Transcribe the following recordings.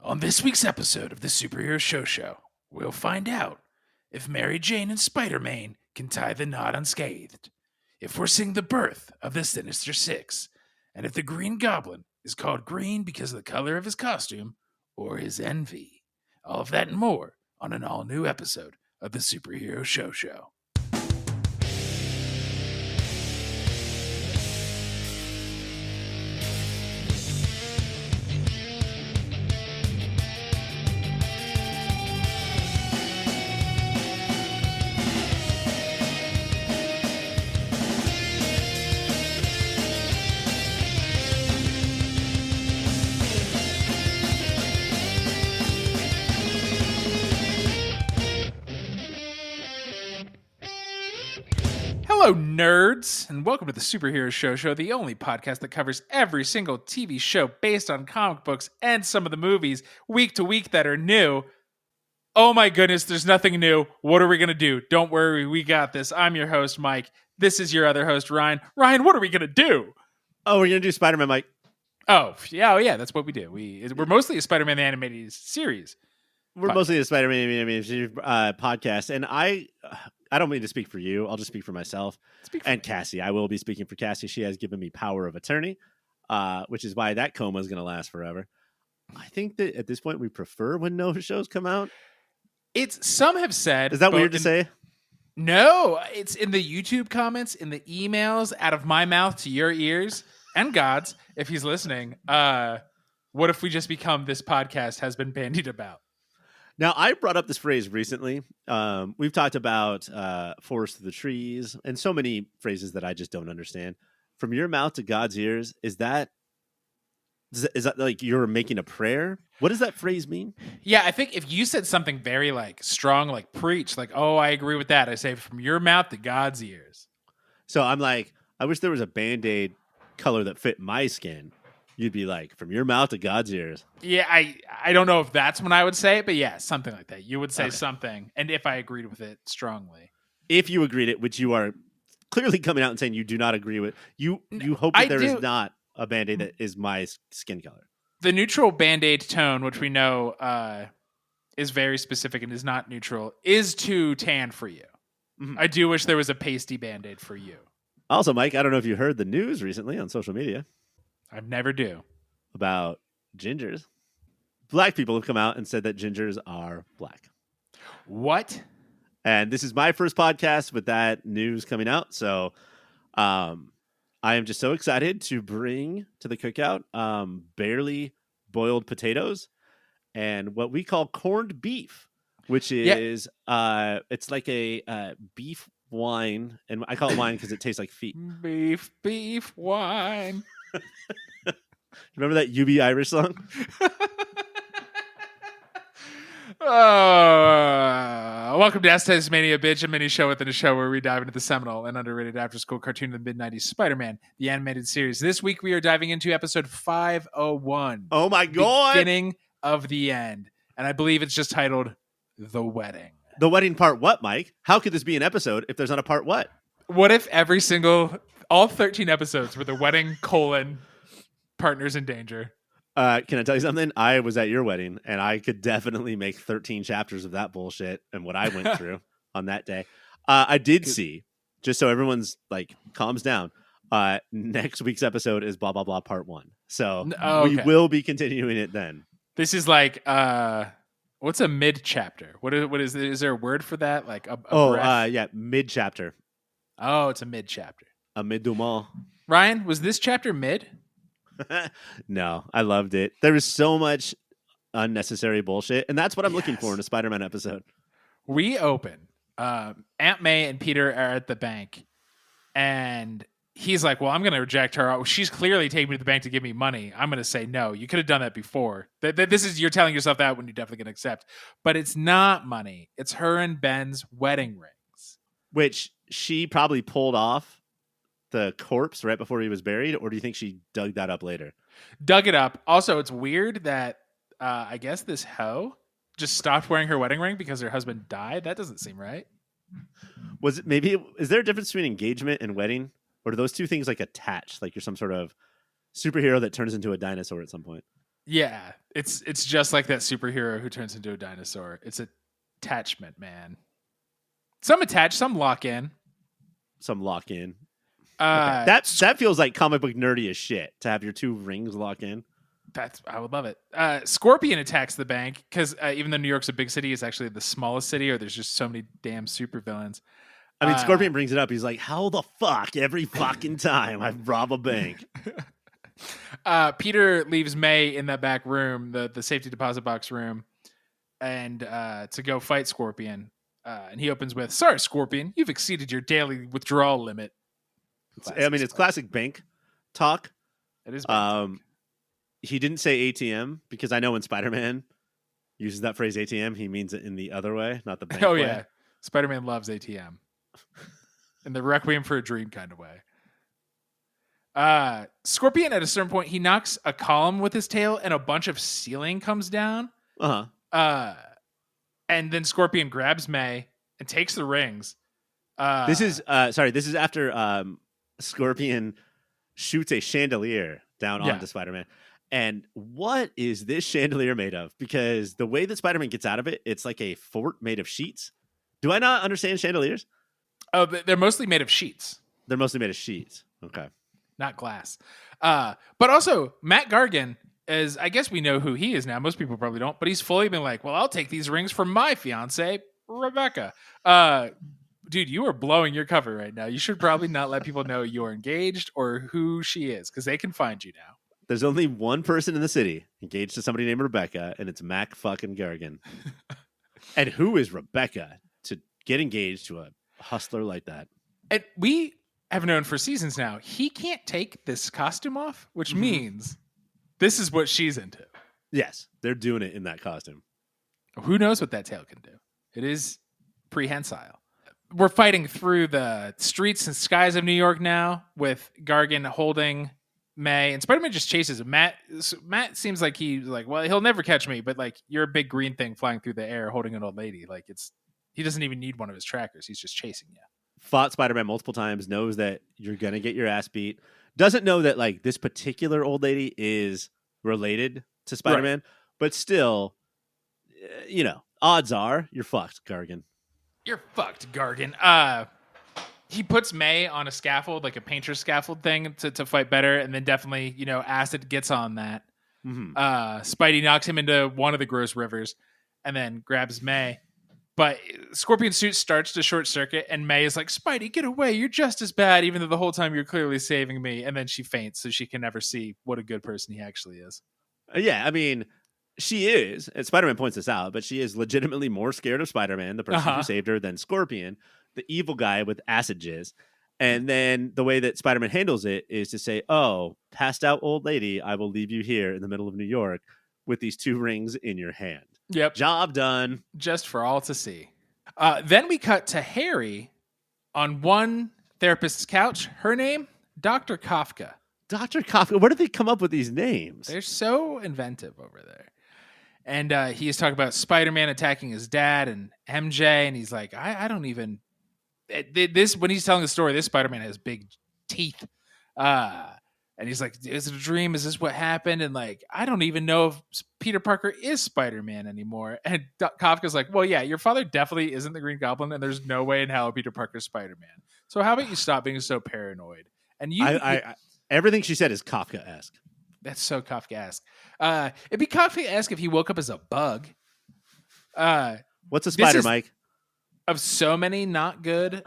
On this week's episode of the Superhero Show, we'll find out if Mary Jane and Spider-Man can tie the knot unscathed, if we're seeing the birth of the Sinister Six, and if the Green Goblin is called green because of the color of his costume or his envy. All of that and more on an all-new episode of the Superhero Show. Hello, nerds, and welcome to the Superhero Show, the only podcast that covers every single TV show based on comic books and some of the movies week to week that are new. Oh my goodness, there's nothing new. What are we going to do? Don't worry, we got this. I'm your host, Mike. This is your other host, Ryan. Ryan, what are we going to do? Oh, we're going to do Spider-Man, Mike. Oh, yeah, that's what we do. We're mostly a Spider-Man the Animated Series. We're mostly a Spider-Man Animated podcast, and I don't mean to speak for you. I'll just speak for myself. And Cassie. I will be speaking for Cassie. She has given me power of attorney, which is why that coma is going to last forever. I think that at this point we prefer when no shows come out. Some have said... Is that weird to say? No, it's in the YouTube comments, in the emails, out of my mouth to your ears, and God's, if he's listening. What if we just become this podcast has been bandied about? Now, I brought up this phrase recently. We've talked about forest of the trees and so many phrases that I just don't understand. From your mouth to God's ears, is that like you're making a prayer? What does that phrase mean? Yeah, I think if you said something very like strong, like preach, like, oh, I agree with that. I say from your mouth to God's ears. So I'm like, I wish there was a Band-Aid color that fit my skin. You'd be like, from your mouth to God's ears. Yeah, I don't know if that's when I would say it, but yeah, something like that. You would say something, and if I agreed with it strongly. If you agreed it, which you are clearly coming out and saying you do not agree with, you hope that there is not a Band-Aid that is my skin color. The neutral Band-Aid tone, which we know is very specific and is not neutral, is too tan for you. Mm-hmm. I do wish there was a pasty Band-Aid for you. Also, Mike, I don't know if you heard the news recently on social media. I never do. About gingers. Black people have come out and said that gingers are black. What? And this is my first podcast with that news coming out. So I am just so excited to bring to the cookout barely boiled potatoes and what we call corned beef, which is it's like a beef wine. And I call it wine because it tastes like feet. Beef wine. Remember that UB Irish song? Welcome to Tasmania, bitch, a mini show within a show where we dive into the seminal and underrated after-school cartoon of the mid-90s, Spider-Man, the animated series. This week we are diving into episode 501. Oh my God! Beginning of the end. And I believe it's just titled The Wedding. The Wedding Part What, Mike? How could this be an episode if there's not a part what? What if all 13 episodes were the wedding, partners in danger? Can I tell you something? I was at your wedding, and I could definitely make 13 chapters of that bullshit and what I went through on that day. I did see, just so everyone's like calms down, next week's episode is blah, blah, blah part 1. So we will be continuing it then. This is like, what's a mid-chapter? What is there a word for that? Like mid-chapter. Oh, it's a mid-chapter. A mid-dumal. Ryan, was this chapter mid? No, I loved it. There was so much unnecessary bullshit, and that's what I'm looking for in a Spider-Man episode. We open. Aunt May and Peter are at the bank, and he's like, well, I'm going to reject her. She's clearly taking me to the bank to give me money. I'm going to say no. You could have done that before. You're telling yourself that when you're definitely going to accept. But it's not money. It's her and Ben's wedding rings. Which she probably pulled off the corpse right before he was buried, or do you think she dug that up later? Dug it up. Also, it's weird that I guess this hoe just stopped wearing her wedding ring because her husband died. That doesn't seem right. Is there a difference between engagement and wedding? Or do those two things like attach? Like you're some sort of superhero that turns into a dinosaur at some point? Yeah, it's just like that superhero who turns into a dinosaur. It's attachment, man. Some attach, some lock in. Some lock in. Okay. Uh, That feels like comic book nerdy as shit to have your two rings lock in. I would love it. Scorpion attacks the bank because even though New York's a big city, it's actually the smallest city, or there's just so many damn supervillains. I mean, Scorpion brings it up. He's like, how the fuck every fucking time I rob a bank? Peter leaves May in that back room, the safety deposit box room, and to go fight Scorpion. And he opens with, "Sorry, Scorpion, you've exceeded your daily withdrawal limit." It's classic bank talk. It is bank talk. He didn't say ATM because I know when Spider-Man uses that phrase ATM, he means it in the other way, not the bank way. Yeah. Spider-Man loves ATM. In the Requiem for a Dream kind of way. Scorpion, at a certain point, he knocks a column with his tail and a bunch of ceiling comes down. Uh-huh. And then Scorpion grabs May and takes the rings. This is after Scorpion shoots a chandelier down onto Spider-Man. And what is this chandelier made of? Because the way that Spider-Man gets out of it, it's like a fort made of sheets. Do I not understand chandeliers? Oh, they're mostly made of sheets. They're mostly made of sheets. Okay. Not glass. But also, Matt Gargan is, I guess we know who he is now. Most people probably don't, but he's fully been like, well, I'll take these rings from my fiance, Rebecca. Dude, you are blowing your cover right now. You should probably not let people know you're engaged or who she is, because they can find you now. There's only one person in the city engaged to somebody named Rebecca, and it's Mac fucking Gargan. And who is Rebecca to get engaged to a hustler like that? And we have known for seasons now, he can't take this costume off, which means this is what she's into. Yes, they're doing it in that costume. Who knows what that tail can do? It is prehensile. We're fighting through the streets and skies of New York now with Gargan holding May, and Spider-Man just chases him. Matt seems like he's like, well, he'll never catch me, but like, you're a big green thing flying through the air holding an old lady. Like, he doesn't even need one of his trackers. He's just chasing you. Fought Spider-Man multiple times, knows that you're going to get your ass beat. Doesn't know that like this particular old lady is related to Spider-Man, but still, odds are you're fucked, Gargan. You're fucked, Gargan. He puts May on a scaffold, like a painter's scaffold thing to fight better. And then definitely, acid gets on that. Spidey knocks him into one of the gross rivers and then grabs May. But Scorpion's suit starts to short circuit and May is like, Spidey, get away. You're just as bad, even though the whole time you're clearly saving me. And then she faints so she can never see what a good person he actually is. Yeah, I mean, she is, and Spider-Man points this out, but she is legitimately more scared of Spider-Man, the person who saved her, than Scorpion, the evil guy with acid jizz. And then the way that Spider-Man handles it is to say, oh, passed out old lady, I will leave you here in the middle of New York with these two rings in your hand. Yep. Job done. Just for all to see. Then we cut to Harry on one therapist's couch. Her name, Dr. Kafka. Dr. Kafka. Where did they come up with these names? They're so inventive over there. And he is talking about Spider-Man attacking his dad and MJ. And he's like, I don't even... This when he's telling the story, this Spider-Man has big teeth. And he's like, is it a dream? Is this what happened? And like, I don't even know if Peter Parker is Spider-Man anymore. And Kafka's like, well, yeah, your father definitely isn't the Green Goblin. And there's no way in hell Peter Parker's Spider-Man. So how about you stop being so paranoid? And everything she said is Kafka-esque. That's so Kafka-esque. It'd be Kafka-esque if he woke up as a bug. What's a spider, Mike? Of so many not good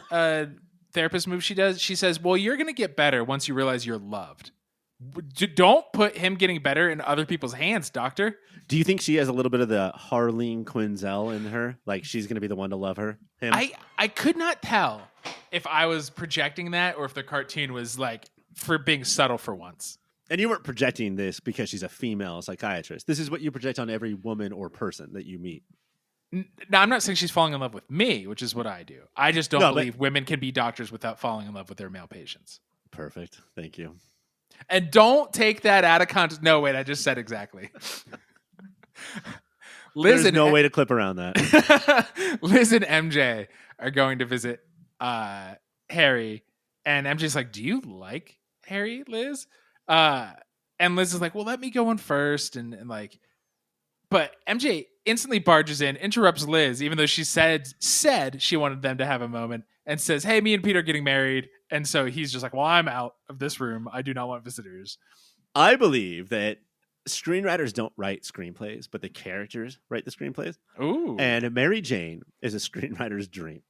therapist moves she does, she says, well, you're going to get better once you realize you're loved. Don't put him getting better in other people's hands, doctor. Do you think she has a little bit of the Harleen Quinzel in her? Like she's going to be the one to love him? I could not tell if I was projecting that or if the cartoon was like for being subtle for once. And you weren't projecting this because she's a female psychiatrist. This is what you project on every woman or person that you meet. Now, I'm not saying she's falling in love with me, which is what I do. I just don't believe women can be doctors without falling in love with their male patients. Perfect. Thank you. And don't take that out of context. No, wait, I just said exactly. There's no way to clip around that. Liz and MJ are going to visit Harry. And MJ's like, do you like Harry, Liz? And And Liz is like, well, let me go in first. And like, but MJ instantly barges in, interrupts Liz, even though she said she wanted them to have a moment, and says, hey, me and Peter are getting married. And so he's just like, well, I'm out of this room. I do not want visitors. I believe that screenwriters don't write screenplays, but the characters write the screenplays. Ooh. And Mary Jane is a screenwriter's dream.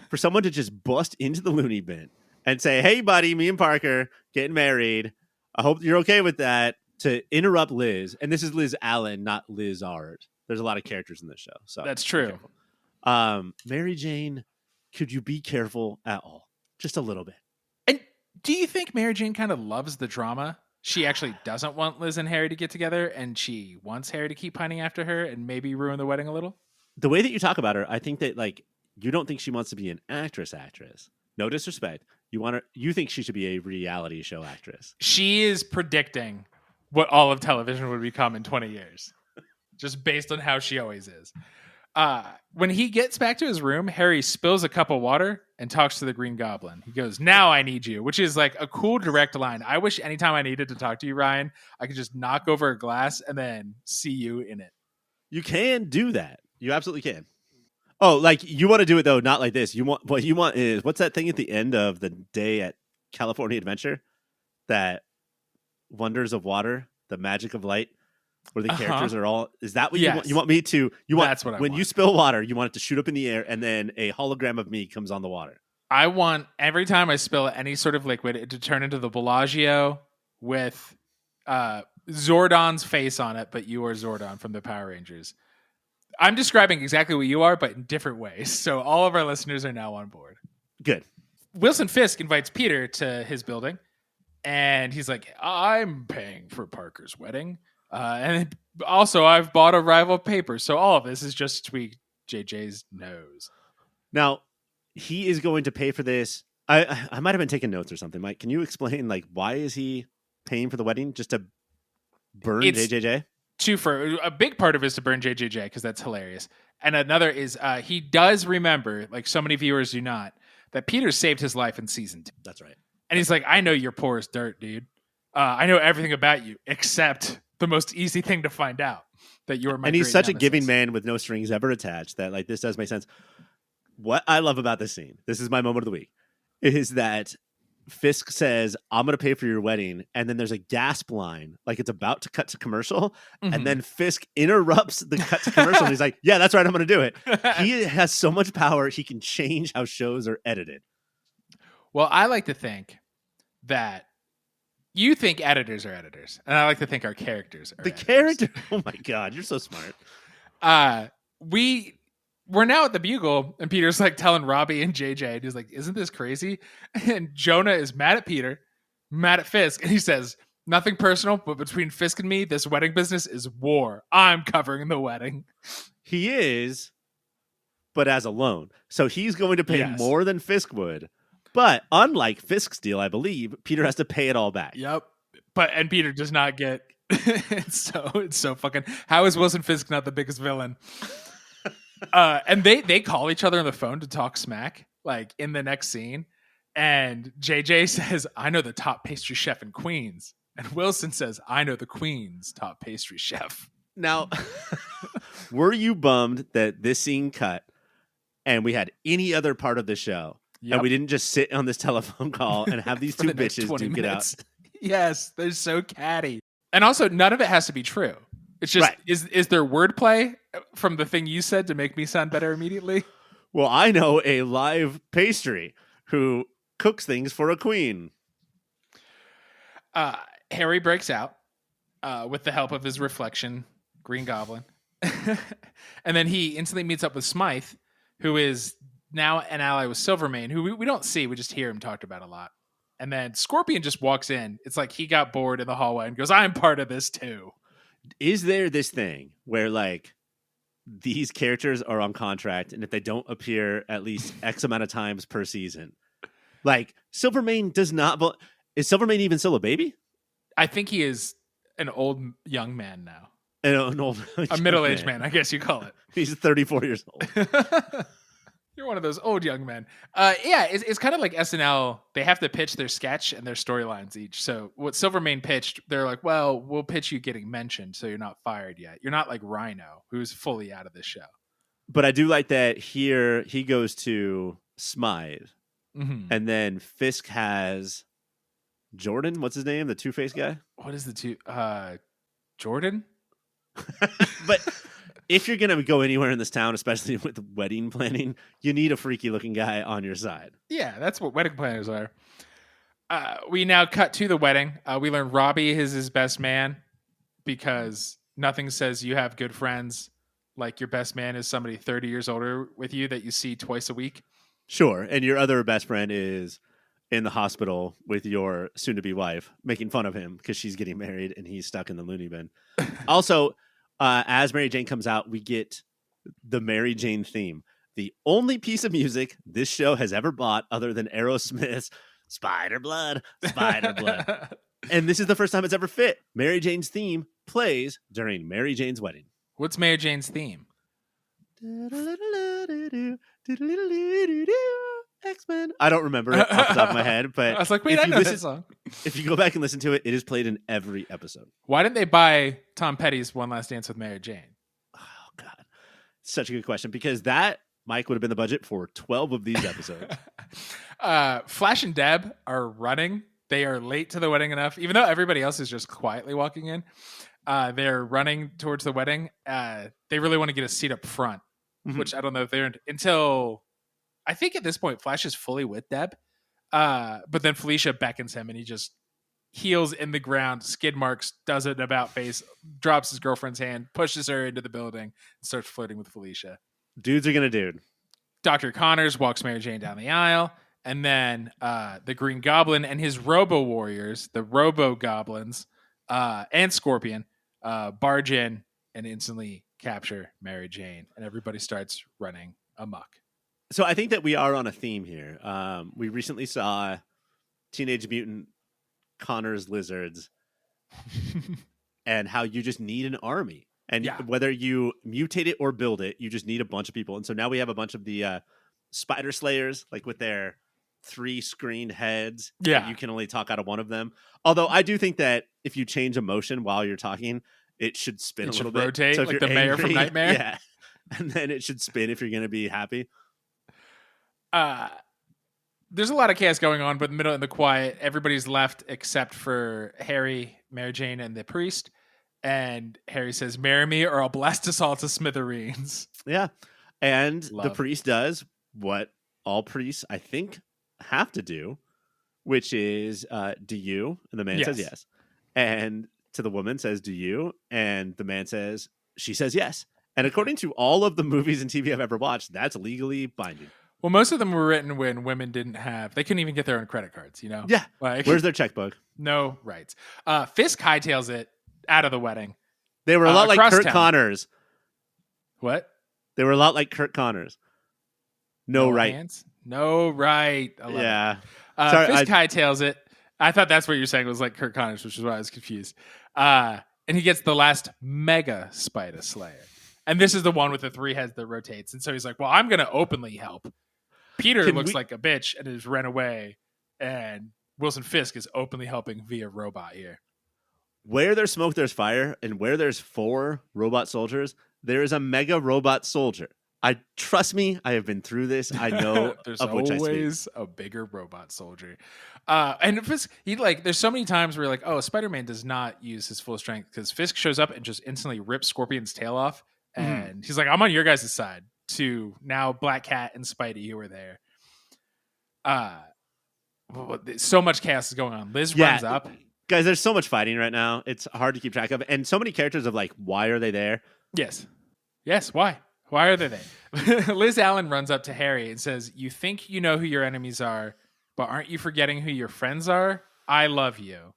For someone to just bust into the loony bin and say, hey, buddy, me and Parker getting married. I hope you're okay with that. To interrupt Liz. And this is Liz Allen, not Liz Art. There's a lot of characters in this show. So that's true. Mary Jane, could you be careful at all? Just a little bit. And do you think Mary Jane kind of loves the drama? She actually doesn't want Liz and Harry to get together, and she wants Harry to keep pining after her and maybe ruin the wedding a little? The way that you talk about her, I think that, like, you don't think she wants to be an actress. No disrespect. You think she should be a reality show actress. She is predicting what all of television would become in 20 years, just based on how she always is. When he gets back to his room, Harry spills a cup of water and talks to the Green Goblin. He goes, now I need you, which is like a cool direct line. I wish anytime I needed to talk to you, Ryan, I could just knock over a glass and then see you in it. You can do that. You absolutely can. Oh, like you want to do it though, not like this. What you want is, what's that thing at the end of the day at California Adventure? That Wonders of Water, the magic of light, where the characters are all. Is that what you want? You want me to? That's what I want. When you spill water, you want it to shoot up in the air, and then a hologram of me comes on the water. I want every time I spill any sort of liquid, it to turn into the Bellagio with Zordon's face on it, but you are Zordon from the Power Rangers. I'm describing exactly what you are, but in different ways. So all of our listeners are now on board. Good. Wilson Fisk invites Peter to his building, and he's like, I'm paying for Parker's wedding. And also, I've bought a rival paper. So all of this is just to tweak JJ's nose. Now, he is going to pay for this. I might have been taking notes or something. Mike, can you explain, like, why is he paying for the wedding? Just to burn JJJ? A big part of it is to burn JJJ, because that's hilarious. And another is he does remember, like so many viewers do not, that Peter saved his life in season 2. That's right. And he's like, I know you're poor as dirt, dude. I know everything about you, except the most easy thing to find out, that you're my. And he's such nemesis. a giving man with no strings ever attached that, like, this does make sense. What I love about this scene, this is my moment of the week, is that Fisk says, I'm going to pay for your wedding. And then there's a gasp line, like it's about to cut to commercial. Mm-hmm. And then Fisk interrupts the cut to commercial. And he's like, yeah, that's right. I'm going to do it. He has so much power. He can change how shows are edited. Well, I like to think that you think editors are editors. And I like to think our characters are character. Oh my God. You're so smart. We're now at the Bugle, and Peter's like telling Robbie and JJ, and he's like, isn't this crazy? And Jonah is mad at Peter, mad at Fisk, and he says, nothing personal, but between Fisk and me, this wedding business is war. I'm covering the wedding. He is, but as a loan. So he's going to pay more than Fisk would. But unlike Fisk's deal, I believe, Peter has to pay it all back. Yep. And Peter does not get it's so fucking. How is Wilson Fisk not the biggest villain? And they call each other on the phone to talk smack, like in the next scene. And JJ says, I know the top pastry chef in Queens. And Wilson says, I know the Queen's top pastry chef. Now, were you bummed that this scene cut and we had any other part of the show? Yep. And we didn't just sit on this telephone call and have these two bitches duke it out? Yes, they're so catty. And also, none of it has to be true. It's just, is there wordplay from the thing you said to make me sound better immediately? Well, I know a live pastry who cooks things for a queen. Harry breaks out with the help of his reflection, Green Goblin. And then he instantly meets up with Smythe, who is now an ally with Silvermane, who we don't see. We just hear him talked about a lot. And then Scorpion just walks in. It's like he got bored in the hallway and goes, I'm part of this too. Is there this thing where, like, these characters are on contract, and if they don't appear at least X amount of times per season, like Silvermane does not. Is Silvermane even still a baby? I think he is an old young man now. A middle-aged man, I guess you call it. He's 34 years old. You're one of those old young men. Yeah, it's kind of like SNL. They have to pitch their sketch and their storylines each. So what Silvermane pitched, they're like, well, we'll pitch you getting mentioned, so you're not fired yet. You're not like Rhino, who's fully out of this show. But I do like that here he goes to Smythe, and then Fisk has Jordan. What's his name? The Two-Face guy? What is Jordan? But if you're going to go anywhere in this town, especially with wedding planning, you need a freaky looking guy on your side. Yeah, that's what wedding planners are. We now cut to the wedding. We learn Robbie is his best man because nothing says you have good friends like your best man is somebody 30 years older with you that you see twice a week. Sure. And your other best friend is in the hospital with your soon-to-be wife, making fun of him because she's getting married and he's stuck in the loony bin. Also, as Mary Jane comes out, we get the Mary Jane theme. The only piece of music this show has ever bought other than Aerosmith's Spider Blood, Spider Blood. And this is the first time it's ever fit. Mary Jane's theme plays during Mary Jane's wedding. What's Mary Jane's theme? X-Men. I don't remember it off the top of my head, but I was like, wait, I know that song. If you go back and listen to it, it is played in every episode. Why didn't they buy Tom Petty's One Last Dance with Mary Jane? Oh, God. Such a good question, because that, Mike, would have been the budget for 12 of these episodes. Flash and Deb are running. They are late to the wedding enough, even though everybody else is just quietly walking in. They're running towards the wedding. They really want to get a seat up front, which I don't know if they're until... I think at this point, Flash is fully with Deb. But then Felicia beckons him and he just heels in the ground, skid marks, does it about face, drops his girlfriend's hand, pushes her into the building, and starts flirting with Felicia. Dudes are going to dude. Dr. Connors walks Mary Jane down the aisle. And then the Green Goblin and his Robo Warriors, the Robo Goblins, and Scorpion, barge in and instantly capture Mary Jane. And everybody starts running amok. So I think that we are on a theme here. We recently saw Teenage Mutant Connor's Lizards and how you just need an army. And whether you mutate it or build it, you just need a bunch of people. And so now we have a bunch of the Spider Slayers, like with their 3 screened heads. Yeah. You can only talk out of one of them. Although I do think that if you change a motion while you're talking, it should spin a little bit. Rotate, so if like you're the mayor from Nightmare. Yeah. And then it should spin if you're going to be happy. There's a lot of chaos going on, but in the middle, in the quiet, everybody's left except for Harry, Mary Jane, and the priest. And Harry says, "Marry me or I'll blast us all to smithereens." Yeah. And the priest does what all priests, I think, have to do, which is, do you? And the man says yes. And to the woman says, do you? And the man says, she says yes. And according to all of the movies and TV I've ever watched, that's legally binding. Well, most of them were written when women they couldn't even get their own credit cards, you know? Yeah. Like, where's their checkbook? No rights. Fisk hightails it out of the wedding. They were a lot like Kurt town. Connors. What? They were a lot like Kurt Connors. No right. Hands? No right. Yeah. Fisk hightails it. I thought that's what you were saying was like Kurt Connors, which is why I was confused. And he gets the last mega Spider Slayer. And this is the one with the 3 heads that rotates. And so he's like, well, I'm going to openly help. Peter looks like a bitch and has run away. And Wilson Fisk is openly helping via robot here. Where there's smoke, there's fire. And where there's 4 robot soldiers, there is a mega robot soldier. Trust me, I have been through this. I know there's of which I speak. always a bigger robot soldier. And Fisk, there's so many times where you're like, oh, Spider-Man does not use his full strength because Fisk shows up and just instantly rips Scorpion's tail off. And he's like, I'm on your guys' side. To now Black Cat and Spidey who are there. So much chaos is going on. Liz runs up. Guys, there's so much fighting right now. It's hard to keep track of. And so many characters of like, why are they there? Yes, why? Why are they there? Liz Allen runs up to Harry and says, you think you know who your enemies are, but aren't you forgetting who your friends are? I love you.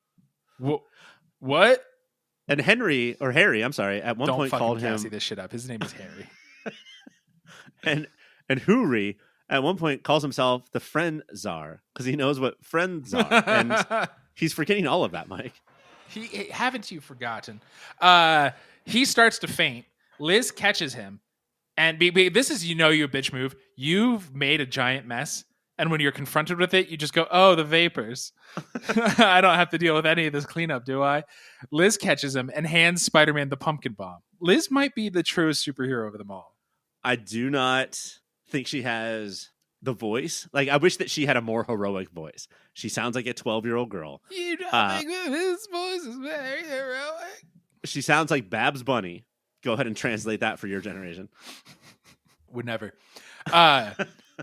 What? And Harry, at one point called him... Don't this shit up. His name is Harry. and Hoorie, at one point, calls himself the Friend Czar, because he knows what friends are. And he's forgetting all of that, Mike. Haven't you forgotten? He starts to faint. Liz catches him And this is, you a bitch move. You've made a giant mess. And when you're confronted with it, you just go, oh, the vapors. I don't have to deal with any of this cleanup, do I? Liz catches him and hands Spider-Man the pumpkin bomb. Liz might be the truest superhero of them all. I do not think she has the voice. Like, I wish that she had a more heroic voice. She sounds like a 12-year-old girl. You don't think that his voice is very heroic? She sounds like Babs Bunny. Go ahead and translate that for your generation. Would never.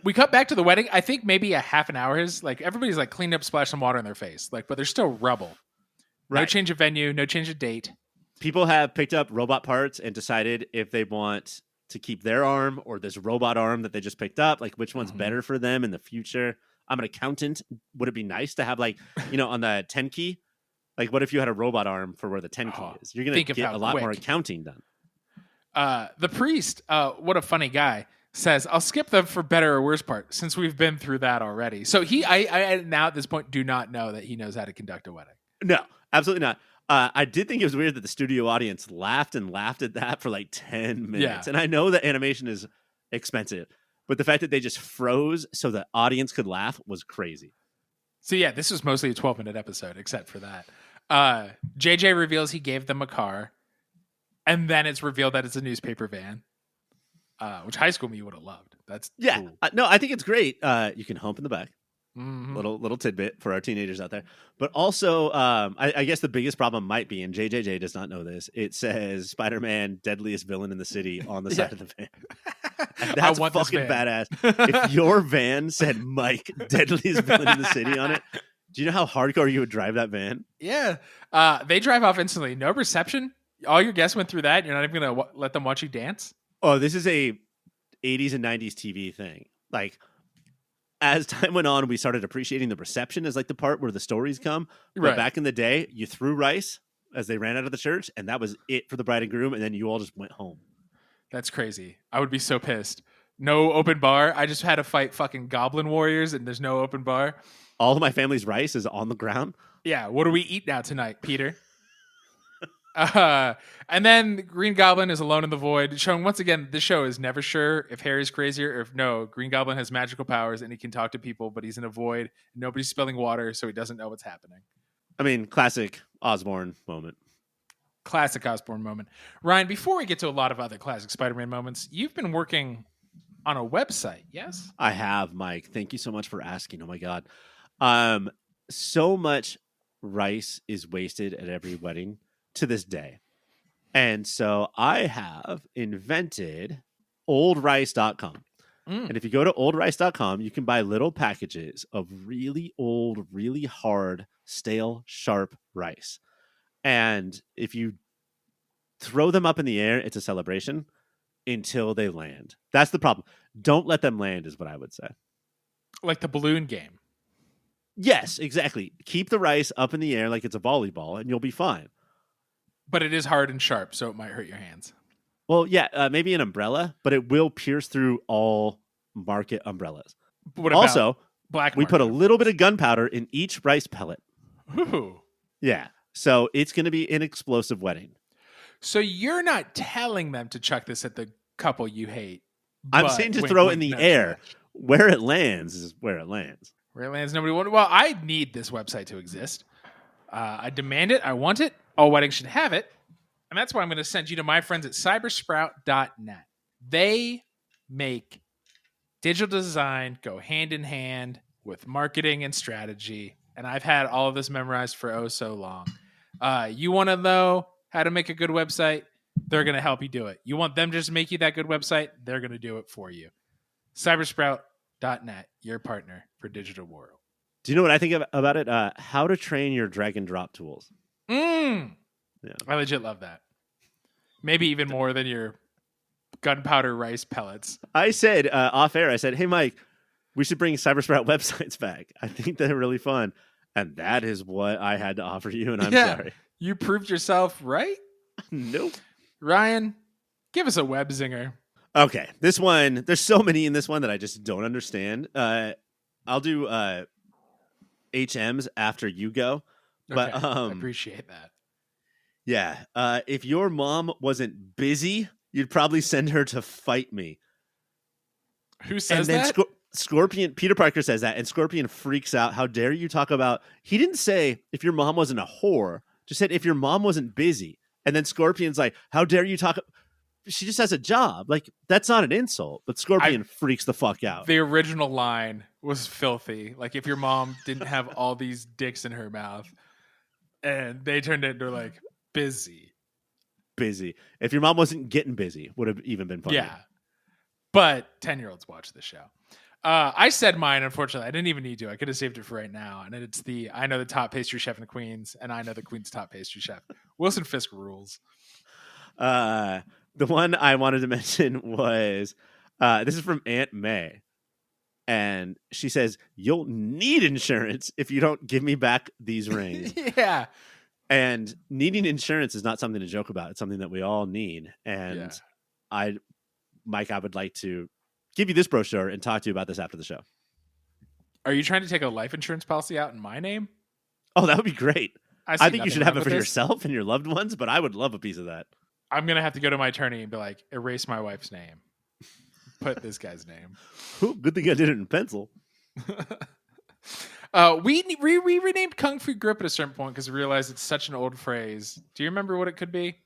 We cut back to the wedding. I think maybe a half an hour is like everybody's like cleaned up, splashed some water in their face, like, but there's still rubble. No Right. change of venue, no change of date. People have picked up robot parts and decided if they want to keep their arm or this robot arm that they just picked up, like which one's better for them in the future. I'm an accountant. Would it be nice to have, like, on the 10 key? Like, what if you had a robot arm for where the 10 key is? You're going to get a lot more accounting done. The priest, what a funny guy, says, I'll skip the for better or worse part since we've been through that already. So I now at this point do not know that he knows how to conduct a wedding. No, absolutely not. I did think it was weird that the studio audience laughed at that for like 10 minutes. Yeah. And I know that animation is expensive, but the fact that they just froze so the audience could laugh was crazy. So yeah, this was mostly a 12-minute episode, except for that. JJ reveals he gave them a car, and then it's revealed that it's a newspaper van, which high school me would have loved. That's cool. No, I think it's great. You can hump in the back. Mm-hmm. Little tidbit for our teenagers out there. But also, I guess the biggest problem might be, and JJJ does not know this, it says Spider-Man deadliest villain in the city on the side of the van. And that's fucking badass. If your van said Mike deadliest villain in the city on it, do you know how hardcore you would drive that van? Yeah. They drive off instantly. No reception. All your guests went through that. You're not even going to let them watch you dance? Oh, this is a 80s and 90s TV thing. Like, as time went on, we started appreciating the reception as like the part where the stories come. But Right. back in the day, you threw rice as they ran out of the church, and that was it for the bride and groom, and then you all just went home. That's crazy. I would be so pissed. No open bar. I just had to fight fucking goblin warriors, and there's no open bar. All of my family's rice is on the ground. Yeah, what do we eat now tonight, Peter? And then Green Goblin is alone in the void, showing once again this show is never sure if Harry's crazier or if no, Green Goblin has magical powers and he can talk to people, but he's in a void. Nobody's spilling water, so he doesn't know what's happening. I mean, classic Osborn moment. Classic Osborn moment. Ryan, before we get to a lot of other classic Spider-Man moments, you've been working on a website, yes? I have, Mike. Thank you so much for asking. Oh my God. So much rice is wasted at every wedding to this day. And so I have invented oldrice.com. And if you go to oldrice.com, you can buy little packages of really old, really hard, stale, sharp rice. And if you throw them up in the air, it's a celebration until they land. That's the problem. Don't let them land is what I would say. Like the balloon game. Yes, exactly. Keep the rice up in the air like it's a volleyball and you'll be fine. But it is hard and sharp, so it might hurt your hands. Well, yeah, maybe an umbrella, but it will pierce through all market umbrellas. What about Also, black we put a market? little bit of gunpowder in each rice pellet. Ooh. Yeah. So it's going to be an explosive wedding. So you're not telling them to chuck this at the couple you hate. I'm but saying to wink, throw it wink, in the nudge, air. nudge. Where it lands is where it lands. Where it lands, nobody wanted. Well, I need this website to exist. I demand it. I want it. All weddings should have it. And that's why I'm going to send you to my friends at cybersprout.net. They make digital design go hand in hand with marketing and strategy. And I've had all of this memorized for oh so long. You want to know how to make a good website? They're going to help you do it. You want them just to make you that good website? They're going to do it for you. Cybersprout.net, your partner for digital world. Do you know what I think about it? How to train your drag and drop tools. Yeah. I legit love that. Maybe even more than your gunpowder rice pellets. I said off air, I said, hey, Mike, we should bring Cybersprout websites back. I think they're really fun. And that is what I had to offer you. And I'm sorry. You proved yourself right. Nope. Ryan, give us a web zinger. Okay. This one, there's so many in this one that I just don't understand. I'll do HMs after you go. But Okay, I appreciate that. yeah, if your mom wasn't busy you'd probably send her to fight me. Who says and then that? Scorpion, Peter Parker says that, and Scorpion freaks out. How dare you talk about, he didn't say if your mom wasn't a whore, just said if your mom wasn't busy. And then Scorpion's like, how dare you talk, she just has a job. Like, that's not an insult, but Scorpion freaks the fuck out. The original line was filthy. Like, if your mom didn't have all these dicks in her mouth, and they turned it into like busy. If your mom wasn't getting busy, would have even been funny. Yeah. But 10-year-olds watch the show. I said mine, unfortunately. I didn't even need to. I could have saved it for right now. And it's I know the top pastry chef in Queens, and I know the Queen's top pastry chef. Wilson Fisk rules. The one I wanted to mention was, this is from Aunt May. And she says, you'll need insurance if you don't give me back these rings. Yeah. And needing insurance is not something to joke about. It's something that we all need. And Mike, I would like to give you this brochure and talk to you about this after the show. Are you trying to take a life insurance policy out in my name? Oh, that would be great. I think you should have it for this. yourself and your loved ones, but I would love a piece of that. I'm going to have to go to my attorney and be like, erase my wife's name. Put this guy's name. Ooh, good thing I did it in pencil. We renamed Kung Fu Grip at a certain point because we realized it's such an old phrase. Do you remember what it could be?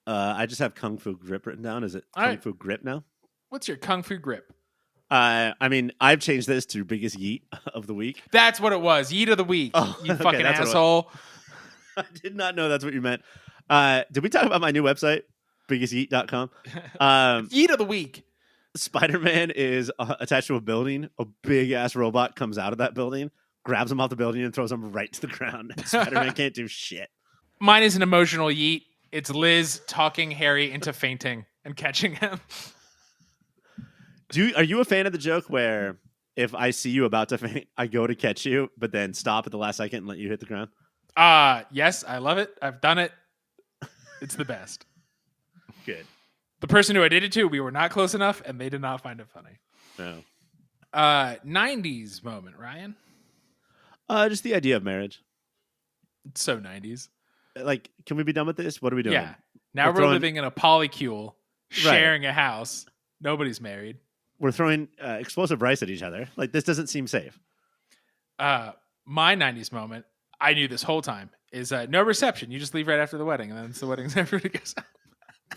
I just have Kung Fu Grip written down. Is it Kung Fu Grip now? What's your Kung Fu Grip? I mean, I've changed this to biggest yeet of the week. That's what it was. Yeet of the week. Oh, you okay, fucking that's asshole. I did not know that's what you meant. Did we talk about my new website? Biggestyeet.com. Yeet of the week. Spider-Man is attached to a building. A big-ass robot comes out of that building, grabs him off the building, and throws him right to the ground. Spider-Man can't do shit. Mine is an emotional yeet. It's Liz talking Harry into fainting and catching him. Are you a fan of the joke where if I see you about to faint, I go to catch you, but then stop at the last second and let you hit the ground? Yes, I love it. I've done it. It's the best. Good. The person who I did it to, we were not close enough, and they did not find it funny. No. 90s moment, Ryan. Just the idea of marriage. It's so 90s. Like, can we be done with this? What are we doing? Yeah. Now we're living in a polycule, sharing a house. Nobody's married. We're throwing explosive rice at each other. Like, this doesn't seem safe. My 90s moment, I knew this whole time, is no reception. You just leave right after the wedding, and then it's the wedding's everybody goes out.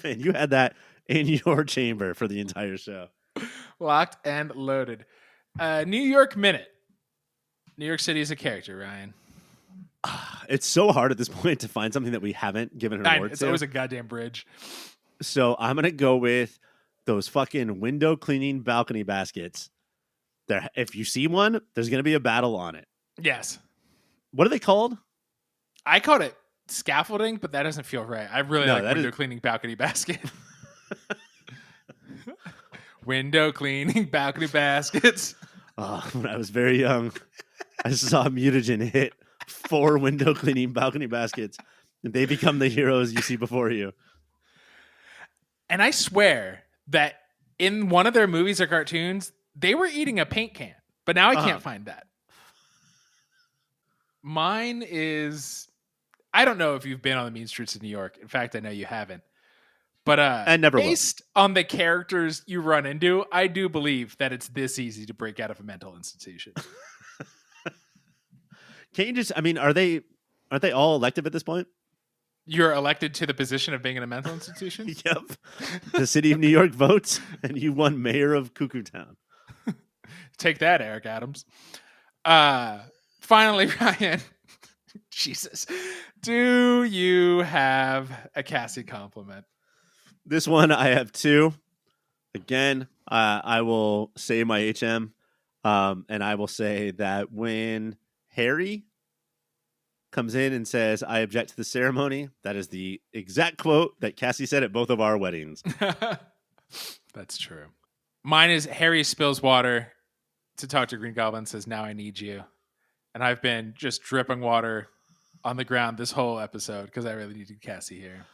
Man, you had that in your chamber for the entire show. Locked and loaded. New York Minute. New York City is a character, Ryan. It's so hard at this point to find something that we haven't given an award to. It's always a goddamn bridge. So I'm going to go with those fucking window cleaning balcony baskets. If you see one, there's going to be a battle on it. Yes. What are they called? I called it scaffolding, but that doesn't feel right. I really like window cleaning balcony basket. Window cleaning balcony baskets. When I was very young, I saw mutagen hit 4 window cleaning balcony baskets, and they become the heroes you see before you. And I swear that in one of their movies or cartoons, they were eating a paint can, but now I can't find that. Mine is, I don't know if you've been on the mean streets of New York. In fact, I know you haven't. But I never based on the characters you run into, I do believe that it's this easy to break out of a mental institution. Can't you just, I mean, aren't they all elective at this point? You're elected to the position of being in a mental institution? Yep. The city of New York votes, and you won mayor of Cuckoo Town. Take that, Eric Adams. Finally, Ryan. Jesus. Do you have a Cassie compliment? This one, I have 2. Again, I will say my HM, and I will say that when Harry comes in and says, I object to the ceremony, that is the exact quote that Cassie said at both of our weddings. That's true. Mine is Harry spills water to talk to Green Goblin, says, now I need you. And I've been just dripping water on the ground this whole episode because I really needed Cassie here.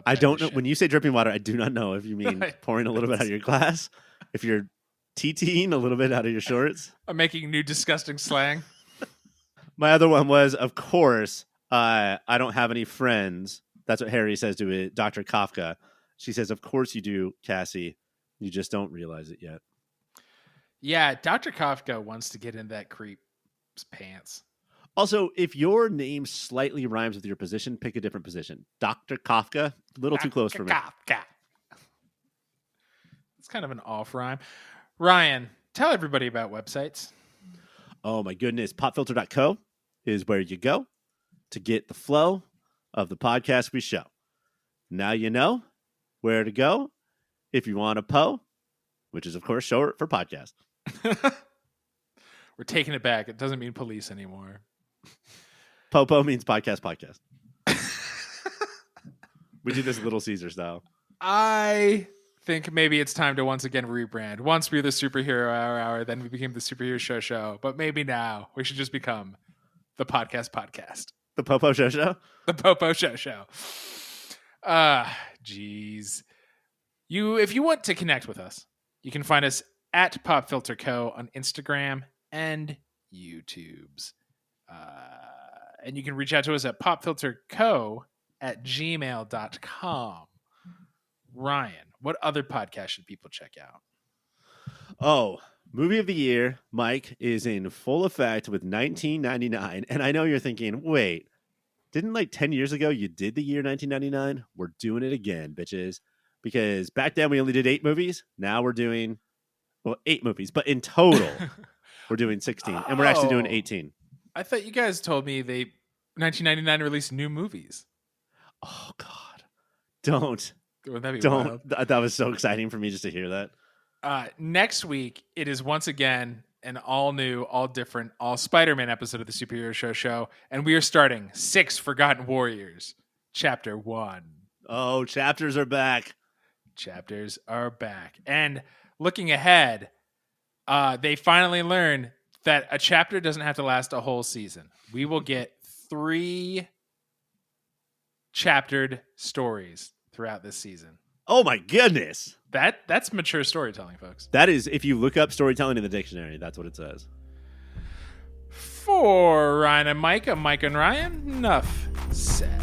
I don't know. When you say dripping water, I do not know if you mean pouring a little bit out of your glass, if you're TTing a little bit out of your shorts. I'm making new disgusting slang. My other one was, of course, I don't have any friends. That's what Harry says to Dr. Kafka. She says, of course you do, Cassie. You just don't realize it yet. Yeah, Dr. Kafka wants to get in that creep's pants. Also, if your name slightly rhymes with your position, pick a different position. Dr. Kafka, a little too close for me. Kafka. It's kind of an off rhyme. Ryan, tell everybody about websites. Oh my goodness. Popfilter.co is where you go to get the flow of the podcast we show. Now you know where to go if you want a PO, which is, of course, short for podcast. We're taking it back. It doesn't mean police anymore. Popo means podcast. We do this Little Caesar style. I think maybe it's time to once again rebrand. Once we were the Superhero Hour, then we became the Superhero Show. But maybe now we should just become the podcast. The Popo Show? The Popo Show. Jeez. If you want to connect with us, you can find us at PopFilterCo on Instagram and YouTubes. And you can reach out to us at popfilterco@gmail.com. Ryan, what other podcast should people check out? Oh, movie of the year, Mike, is in full effect with 1999. And I know you're thinking, wait, didn't like 10 years ago you did the year 1999? We're doing it again, bitches. Because back then we only did 8 movies. Now we're doing, 8 movies. But in total, we're doing 16. And we're actually doing 18. I thought you guys told me 1999 released new movies. Oh, God. Don't. Wouldn't that be Don't. wild? That was so exciting for me just to hear that. Next week, it is once again an all new, all different, all Spider-Man episode of the Superhero Show. And we are starting 6 Forgotten Warriors, Chapter 1. Oh, chapters are back. Chapters are back. And looking ahead, they finally learned that a chapter doesn't have to last a whole season. We will get 3 chaptered stories throughout this season. Oh my goodness. That's mature storytelling, folks. That is, if you look up storytelling in the dictionary, that's what it says. For Ryan and Mike, I'm Mike and Ryan. Enough said.